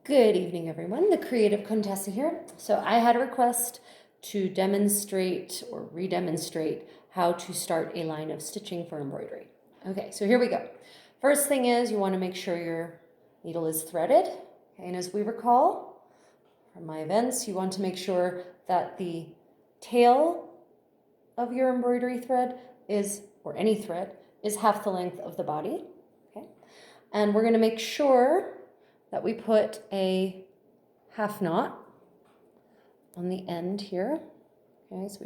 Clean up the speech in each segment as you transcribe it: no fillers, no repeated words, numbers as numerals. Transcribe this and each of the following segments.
Good evening, everyone. The Creative Contessa here. So I had a request to demonstrate or re-demonstrate how to start a line of stitching for embroidery. Okay, so here we go. First thing is you want to make sure your needle is threaded. Okay, and as we recall from my events, you want to make sure that the tail of your embroidery thread is, or any thread, is half the length of the body. Okay, and we're going to make sure that we put a half knot on the end here. Okay, so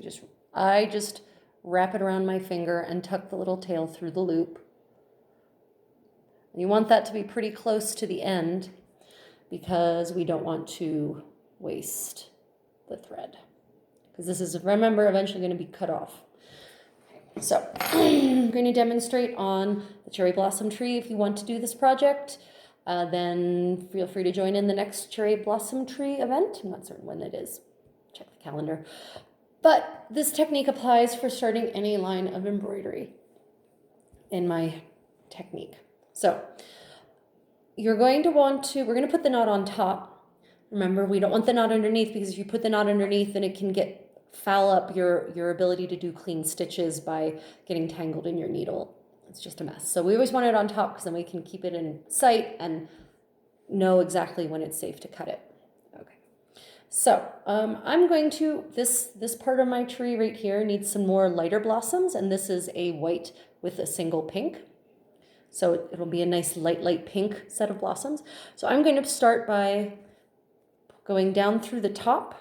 I just wrap it around my finger and tuck the little tail through the loop. And you want that to be pretty close to the end because we don't want to waste the thread. Because this is, remember, eventually going to be cut off. Okay, so I'm going to demonstrate on the cherry blossom tree. If you want to do this project, then feel free to join in the next cherry blossom tree event. I'm not certain when it is. Check the calendar. But this technique applies for starting any line of embroidery in my technique. So you're going to want to, we're going to put the knot on top. Remember, we don't want the knot underneath because if you put the knot underneath, then it can foul up your ability to do clean stitches by getting tangled in your needle. It's just a mess. So we always want it on top because then we can keep it in sight and know exactly when it's safe to cut it. Okay. So I'm going to, this part of my tree right here needs some more lighter blossoms, and this is a white with a single pink. So it'll be a nice light pink set of blossoms. So I'm going to start by going down through the top.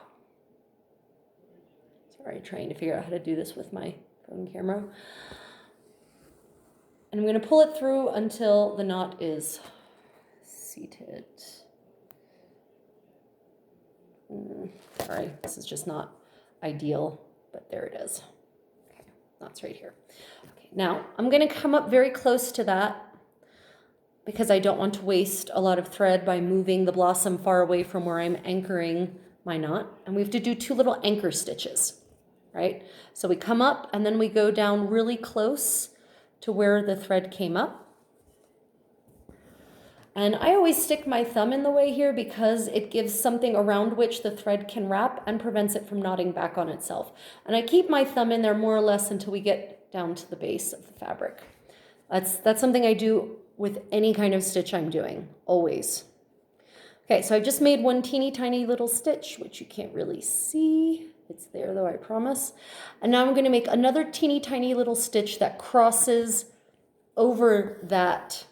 Sorry, trying to figure out how to do this with my phone camera. And I'm going to pull it through until the knot is seated. Sorry, this is just not ideal, but there it is. Okay, knot's right here. Okay, now I'm going to come up very close to that because I don't want to waste a lot of thread by moving the blossom far away from where I'm anchoring my knot. And we have to do 2 little anchor stitches, right? So we come up and then we go down really close to where the thread came up. And I always stick my thumb in the way here because it gives something around which the thread can wrap and prevents it from knotting back on itself. And I keep my thumb in there more or less until we get down to the base of the fabric. That's something I do with any kind of stitch I'm doing, always. Okay, so I just made one teeny tiny little stitch, which you can't really see. It's there though, I promise. And now I'm going to make another teeny tiny little stitch that crosses over that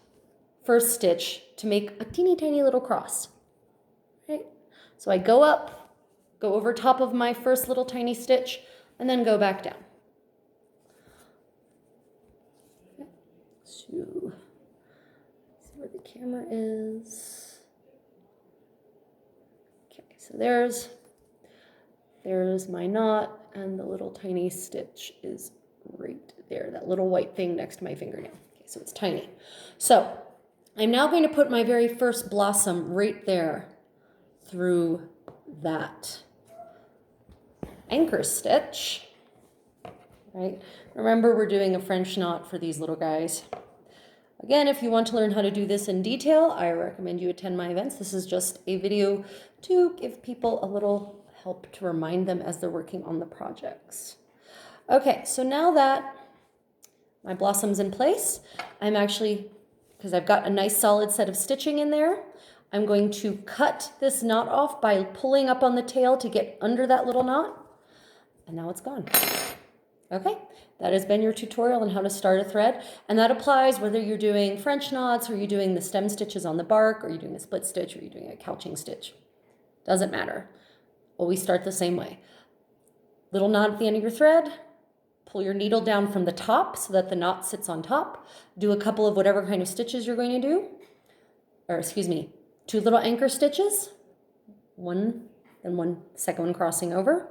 first stitch to make a teeny tiny little cross. Right? So I go up, go over top of my first little tiny stitch, and then go back down. Okay. So, see where the camera is. Okay, so there's my knot, and the little tiny stitch is right there, that little white thing next to my fingernail. Okay, so it's tiny. So I'm now going to put my very first blossom right there through that anchor stitch, right? Remember, we're doing a French knot for these little guys. Again, if you want to learn how to do this in detail, I recommend you attend my events. This is just a video to give people a little help to remind them as they're working on the projects. Okay, so now that my blossom's in place, I'm actually, because I've got a nice solid set of stitching in there, I'm going to cut this knot off by pulling up on the tail to get under that little knot, and now it's gone. Okay, that has been your tutorial on how to start a thread, and that applies whether you're doing French knots or you're doing the stem stitches on the bark or you're doing a split stitch or you're doing a couching stitch. Doesn't matter. Always start the same way. Little knot at the end of your thread, pull your needle down from the top so that the knot sits on top, do a couple of whatever kind of stitches you're going to do, or excuse me, 2 little anchor stitches, one and one second one crossing over,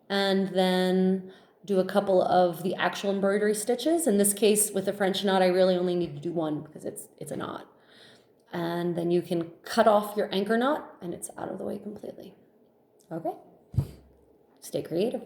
and then do a couple of the actual embroidery stitches. In this case, with the French knot, I really only need to do one because it's a knot. And then you can cut off your anchor knot and it's out of the way completely. Okay, stay creative.